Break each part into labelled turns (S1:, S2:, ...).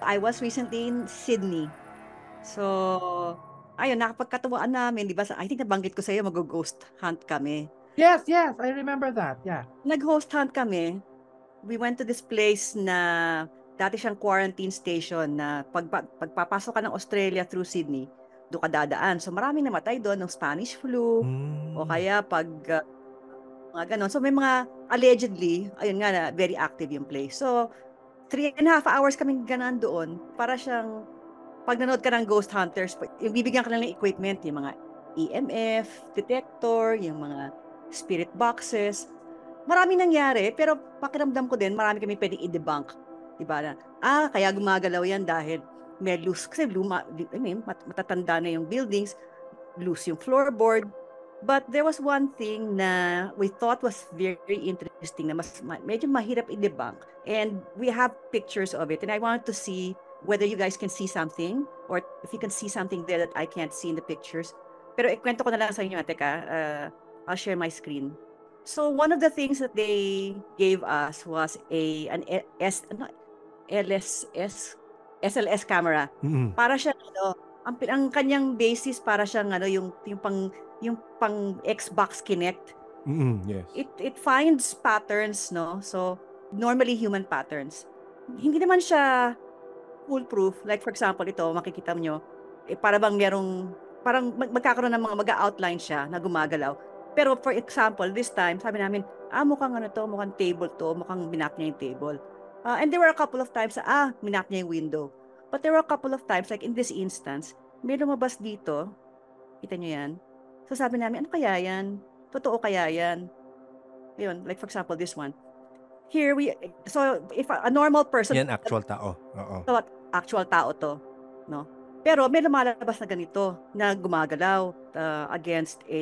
S1: I was recently in Sydney. So, ayun, nakapagkatuwaan namin, di ba? I think nabanggit ko sa'yo, mag-ghost hunt kami.
S2: Yes, yes, I remember that. Yeah.
S1: Nag-host hunt kami. We went to this place na dati siyang quarantine station na pagpapasok ka ng Australia through Sydney, doon ka dadaan. So maraming namatay doon ng Spanish flu o
S3: Mm.
S1: kaya mga ganon. So may mga allegedly, ayun nga na very active yung place. So 3.5 hours kaming ganan doon para siyang pag nanood ka ng Ghost Hunters, yung bibigyan ka lang ng equipment, yung mga EMF detector, yung mga spirit boxes. Marami nangyari, pero pakiramdam ko din, marami kami pwedeng i-debunk. Diba na, kaya gumagalaw yan dahil may loose, kasi luma, I mean, matatanda na yung buildings, loose yung floorboard. But there was one thing na we thought was very interesting na medyo mahirap i-debunk. And we have pictures of it. And I wanted to see whether you guys can see something or if you can see something there that I can't see in the pictures. Pero ikwento ko na lang sa inyo, teka, I'll share my screen. So one of the things that they gave us was LSS SLS camera.
S3: Mm.
S1: Para siya ang kanyang basis para siyang yung pang Xbox Kinect.
S3: Yes.
S1: It finds patterns, no? So normally human patterns. Hindi naman siya foolproof. Like for example, ito makikita nyo, para bang parang magkakaroon ng mga mag-outline siya na gumagalaw. Pero for example, this time, sabi namin, mukhang mukhang table to, mukhang minap niya yung table. And there were a couple of times, minap niya yung window. But there were a couple of times, like in this instance, may lumabas dito, kita nyo yan? So sabi namin, ano kaya yan? Totoo kaya yan? Yun, like for example, this one. So if a normal person
S3: Yan actual tao. Oo.
S1: thought actual tao to, no? Pero may lumalabas na ganito na gumagalaw against a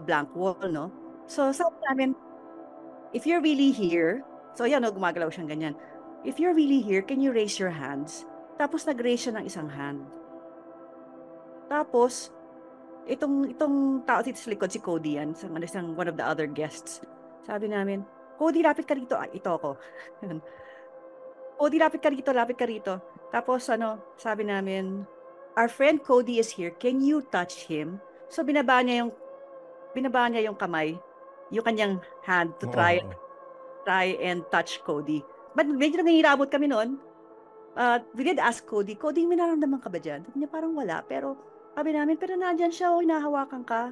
S1: blank wall, no? So sabi namin, if you're really here, so yan, no, gumagalaw siyang ganyan. If you're really here, can you raise your hands? Tapos nag-raise siya ng isang hand. Tapos, itong tao dito sa likod, si Cody yan, one of the other guests. Sabi namin, Cody, lapit ka rito. Ito ako. Cody, lapit ka rito. Tapos, sabi namin, our friend Cody is here. Can you touch him? So, binaba niya yung kamay, yung kanyang hand to try and touch Cody. But medyo nangihirabot kami noon. We did ask Cody, may nararamdaman ka ba dyan? Sabi niya, parang wala. Pero, sabi namin, pero nandyan siya, hinahawakan ka.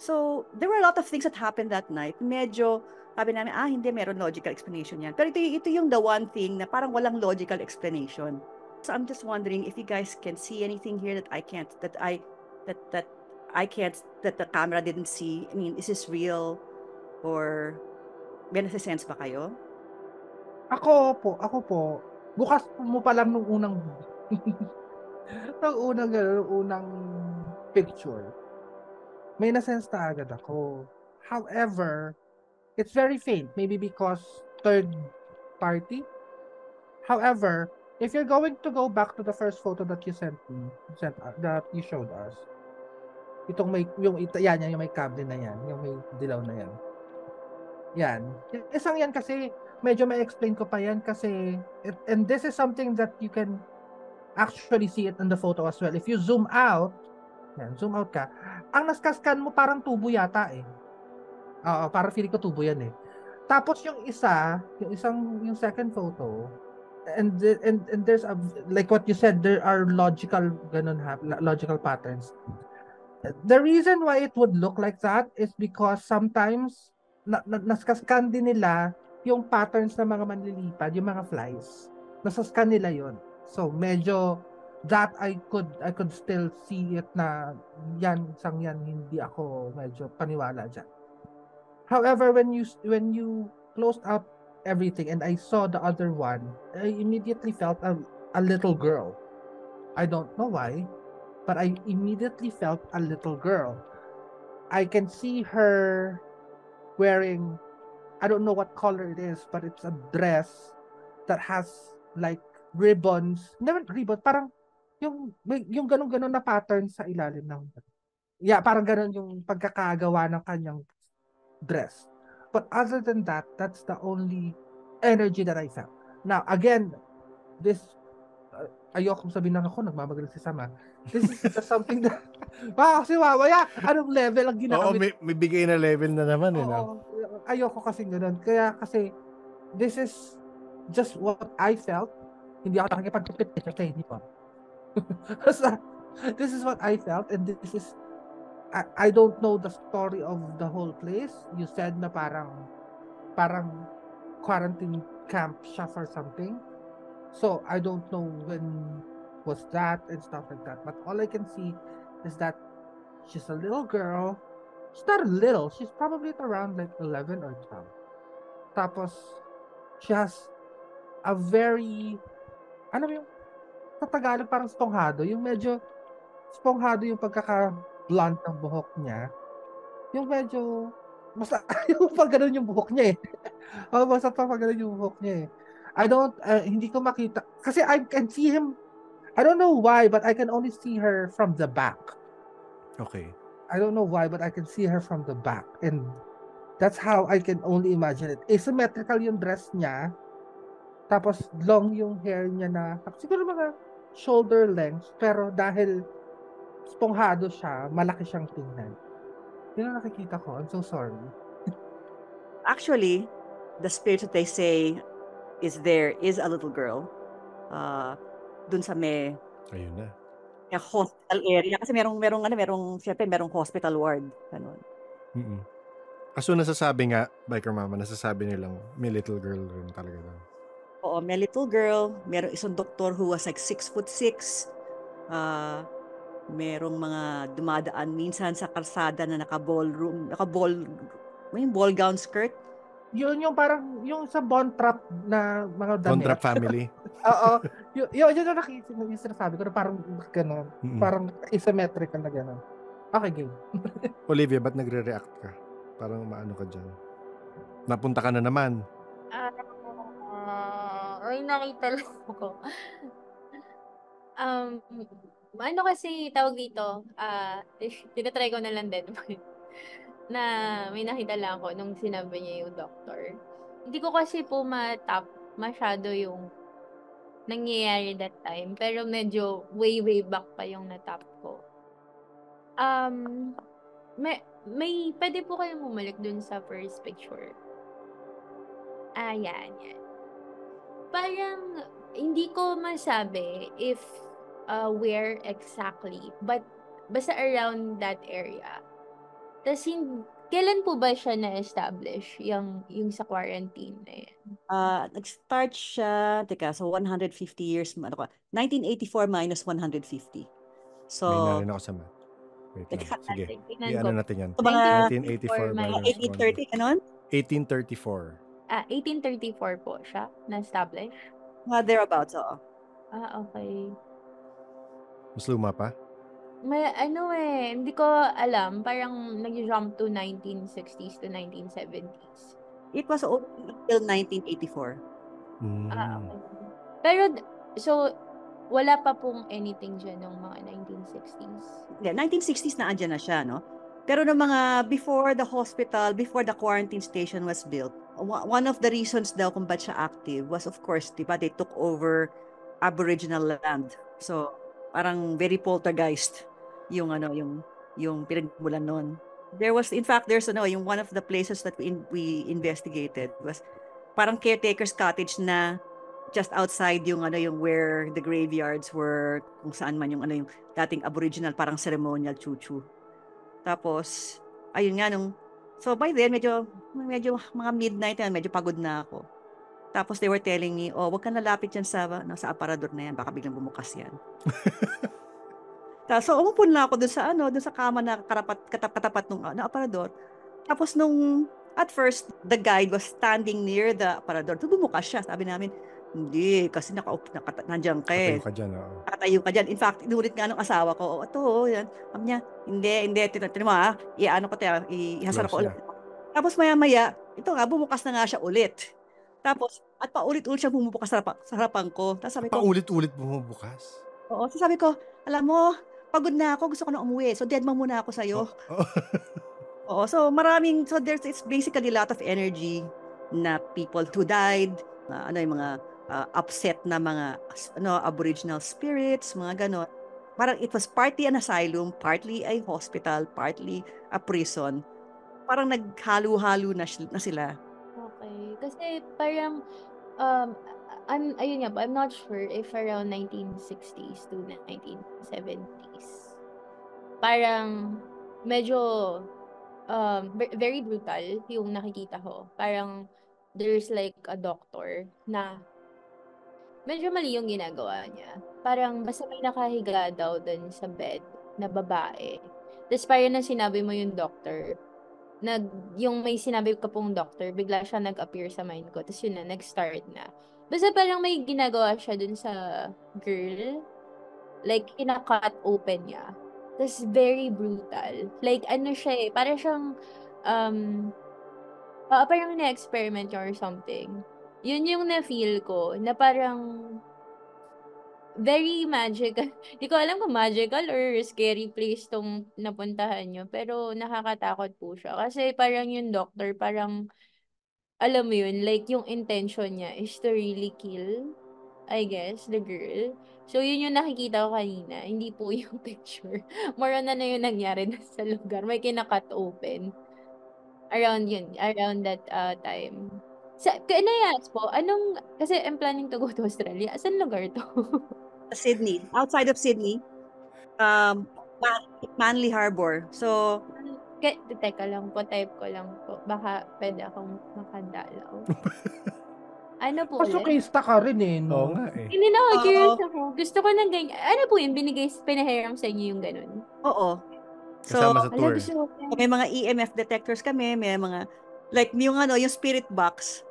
S1: So, there were a lot of things that happened that night. Medyo, sabi namin, hindi, meron logical explanation yan. Pero ito yung the one thing na parang walang logical explanation. So, I'm just wondering if you guys can see anything here that I can't, that the camera didn't see. I mean, is this real? Or, may nasa-sense ba kayo?
S2: Ako po, bukas mo pa lang nung unang nung unang picture. May na-sense na agad ako. However, it's very faint. Maybe because third party. However, if you're going to go back to the first photo that you that you showed us, itong yan, yung may cabin na yan, yung may dilaw na yan. Yan. Isang yan kasi, medyo may explain ko pa yan kasi, and this is something that you can actually see it in the photo as well. If you zoom out ka, ang naskaskan mo parang tubo yata eh. Oo, parang feeling ko tubo yan eh. Tapos yung second photo, and there's like what you said, there are logical patterns. The reason why it would look like that is because sometimes naskaskan din nila yung patterns ng mga manlilipad, yung mga flies. Nasaskan nila yon. So medyo that I could still see it na yan hindi ako medyo paniwala dyan. However, when you closed out everything and I saw the other one, I immediately felt a little girl. I don't know why, but I immediately felt a little girl. I can see her wearing, I don't know what color it is, but it's a dress that has like ribbons. Never ribbon, parang yung ganun-ganun na pattern sa ilalim ng, yeah, parang ganun yung pagkakagawa ng kanyang dress. But other than that, that's the only energy that I felt. Now, again, this ayokong sabihin na ako, nagmamagaling si Sam. This is just something that, kasi mamaya, anong level ang
S3: Oo,
S2: ginamit?
S3: may bigay na level na naman, eh, no?
S2: Oo, ayoko kasi ganun. Kaya kasi, this is just what I felt. Hindi ako nakikipagpipit kasi hindi ko. Basta, this is what I felt, and this is, I don't know the story of the whole place. You said na parang quarantine camp siya for something. So, I don't know when was that and stuff like that. But all I can see is that she's a little girl. She's not little. She's probably around like 11 or 12. Tapos, she has a very, ano yung, sa Tagalog parang sponghado. Yung medyo, sponghado yung pagkaka-blunt ng buhok niya. Yung medyo, basta, yung pag ganun yung buhok niya eh. Basta pag ganun yung buhok niya eh. Hindi ko makita. Kasi I can see him, I don't know why, but I can only see her from the back.
S3: Okay.
S2: I don't know why, but I can see her from the back. And that's how I can only imagine it. Asymmetrical yung dress niya. Tapos long yung hair niya na, siguro mga shoulder length. Pero dahil sponghado siya, malaki siyang tingnan. Yun ang nakikita ko. I'm so sorry.
S1: Actually, the spirit that they say is a little girl. Dun sa may
S3: Ayun na.
S1: hospital area. Kasi syempre merong hospital ward. Ganun.
S3: So nasasabi nga, Biker Mama, nasasabi nilang may little girl rin talaga doon.
S1: Oo, may little girl. Merong isang doktor who was like 6'6". Merong mga dumadaan minsan sa kalsada na may ball gown skirt.
S2: Yun yung parang, yung sa Bond Trap na mga damit.
S3: Bond Trap family.
S2: Oo. Yun yung nakikita yung sinasabi ko na parang gano'n. Parang asymmetrical na gano'n. Okay, game.
S3: Olivia, ba't nagre-react ka? Parang maano ka dyan. Napunta ka na naman.
S4: Ay, nakita lang ako. Ano kasi tawag dito, tinatry ko na lang din na may nakita lang ako nung sinabi niya yung doctor. Hindi ko kasi po matap masyado yung nangyayari that time, pero medyo way back pa yung natap ko. May pwede po kayong bumalik dun sa first picture. Yan. Parang hindi ko masabi if where exactly, but basta around that area. Tas kailan po ba siya na-establish yung sa quarantine na yan?
S1: Nag-start siya, so 150 years, 1984 minus 150. So,
S3: may narin ako sa math. Wait lang. Sige. Iano natin yan.
S1: So, mga
S3: 1984 minus
S1: 1830, ganon?
S3: 1834.
S4: 1834 po siya na-establish?
S1: Thereabouts, oo.
S4: Okay.
S3: Mas luma pa?
S4: Hindi ko alam. Parang nag-jump to 1960s to 1970s.
S1: It was until 1984.
S4: Okay. Pero, so, wala pa pong anything dyan ng mga 1960s?
S1: Yeah, 1960s na andyan na siya, no? Pero no mga before the quarantine station was built, one of the reasons daw kung ba't siya active was, of course, diba, they took over Aboriginal land. So, parang very poltergeist yung pinagmulan nun. There's yung one of the places that we investigated was parang caretaker's cottage na just outside yung where the graveyards were, kung saan man yung dating Aboriginal parang ceremonial chuchu. Tapos ayun nga so by then medyo mga midnight na, medyo pagod na ako. Tapos they were telling me, wag ka nalapit yan sa aparador na yan, baka biglang bumukas yan. So umupo na ako doon sa kama na katapat nung aparador. Tapos at first the guide was standing near the aparador. Bumukas siya. Sabi namin, hindi, kasi nandiyan ka eh.
S3: Katayo ka dyan, oo.
S1: Katayo ka dyan. In fact, inulit nga nung asawa ko, yan. Sabi niya, hindi, tinan mo iano ko tayo, ihasar ko ulit. Tapos maya-maya, ito nga, bumukas na nga siya ulit. Tapos, at paulit-ulit siya bumubukas sa harapan ko. Tapos sabi ko,
S3: paulit-ulit bumubukas?
S1: Oo, so sabi ko, alam mo, pagod na ako, gusto ko na umuwi. So, dead muna ako sa'yo. Oo, so it's basically a lot of energy na people who died, yung mga upset na mga aboriginal spirits, mga ganon. Parang it was partly an asylum, partly a hospital, partly a prison. Parang naghalo-halo na sila.
S4: Okay. Kasi parang, ayun nga po, I'm not sure if around 1960s to 1970s. Parang medyo very brutal yung nakikita ko. Parang there's like a doctor na medyo mali yung ginagawa niya. Parang basta may nakahiga daw dun sa bed na babae. Tapos parang na sinabi mo yung doctor, yung may sinabi ka pong doctor, bigla siya nag-appear sa mind ko. Tapos yun na, nag-start na. Basta parang may ginagawa siya dun sa girl. Like, ina-cut open niya. Tapos very brutal. Like, ano siya parang siyang, parang na-experiment or something. Yun yung na-feel ko, na parang very magical. Di ko alam kung magical or scary place tong napuntahan nyo. Pero nakakatakot po siya. Kasi parang yung doctor, parang, alam mo yun, like yung intention niya is to really kill, I guess, the girl. So, yun yung nakikita ko kanina. Hindi po yung picture. More on na yung nangyari na sa lugar. May kinakat open. Around that time. Inayas po, kasi I'm planning to go to Australia. Saan lugar to?
S1: Sydney, outside of Sydney, Manly Harbor. So,
S4: Teka lang po, type ko lang po. Baka pwede akong makadalaw. Ano po ulit?
S2: Masokista ka rin eh,
S3: Oo
S2: no?
S3: nga eh.
S4: Hindi na ako, curious ako. Gusto ko ng ganyan. Ano po yung pinahiram sa inyo yung ganun?
S1: oo. So,
S3: Kasama sa tour.
S4: Gusto ko.
S1: may mga EMF detectors kami, may mga, like yung yung spirit box.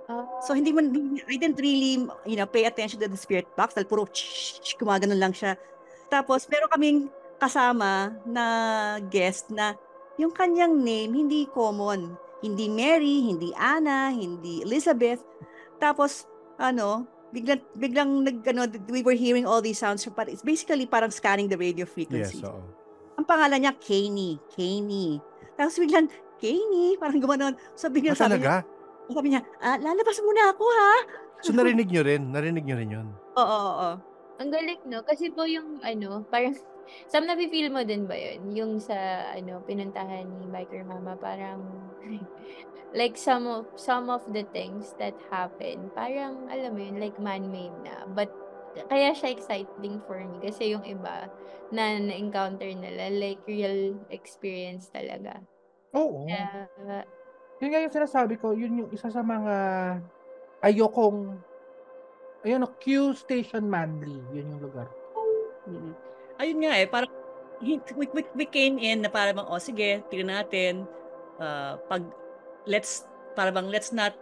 S1: So, I didn't really, pay attention to the spirit box dahil puro gumaganon lang siya. Tapos, meron kaming kasama na guest na yung kanyang name hindi common. Hindi Mary, hindi Anna, hindi Elizabeth. Tapos, biglang we were hearing all these sounds, but it's basically parang scanning the radio frequency.
S3: Yes, oo.
S1: Ang pangalan niya, Kanie. Tapos biglang, Kanie, parang gumanon. So biglang sabi
S3: talaga?
S1: niya, lalabas muna ako ha.
S3: So narinig nyo rin yun?
S1: Oo.
S4: Ang galing, no? Kasi po yung, parang, Sam, nafe-feel mo din ba yun? Yung sa, pinuntahan ni Biker Mama, parang, like, some of the things that happen, parang, alam mo yun, like, man-made na. But, kaya siya exciting for me. Kasi yung iba, na-encounter nila, like, real experience talaga.
S2: Oo. Yun nga yung sinasabi ko, yun yung isa sa mga Q Station Manly, yun yung lugar.
S1: Ayun nga parang we came in na parang sige, tingnan natin, let's not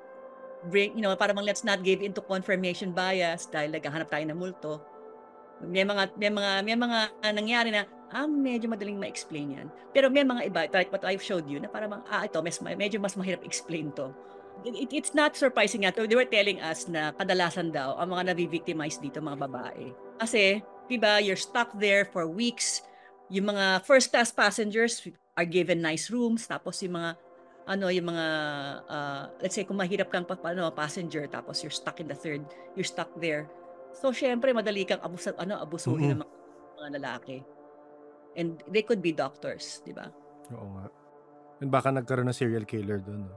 S1: bring, let's not give into confirmation bias dahil naghahanap tayo ng multo. May mga nangyari na medyo madaling ma-explain yan. Pero may mga iba, like what I've showed you, na parang ito, medyo mas mahirap explain to. It's not surprising nga. They were telling us na kadalasan daw ang mga nabi-victimize dito mga babae. Kasi, diba, you're stuck there for weeks. Yung mga first class passengers are given nice rooms, tapos yung mga let's say kung mahirap kang passenger, tapos you're stuck in the third, you're stuck there. So syempre madali kang abusuhin ng mga lalaki. And they could be doctors, di ba?
S3: Oo nga. And baka nagkaroon ng serial killer doon.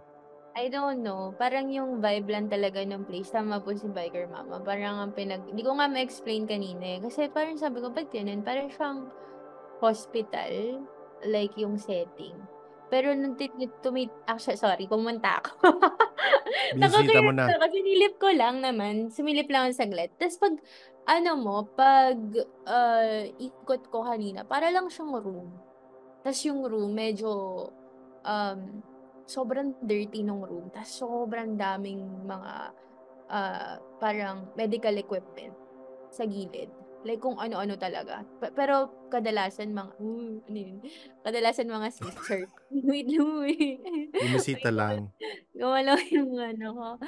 S4: I don't know. Parang yung vibe lang talaga ng place. Tama po si Biker Mama. Parang hindi ko nga ma-explain kanina eh. Kasi parang sabi ko, ba't ganun? Parang siyang hospital, like yung setting. Pero nung pumunta ako.
S3: Binisita mo na.
S4: Kasi sinilip ko lang naman. Sumilip lang ang saglit. Tapos pag ikot ko kanina, para lang siyang room. Tapos yung room, medyo, sobrang dirty nung room. Tapos sobrang daming mga, parang medical equipment sa gilid. Like kung ano-ano talaga. Pero kadalasan kadalasan mga sister. Wait lang.
S3: Bumisita lang.
S4: Gumalaw yung ko.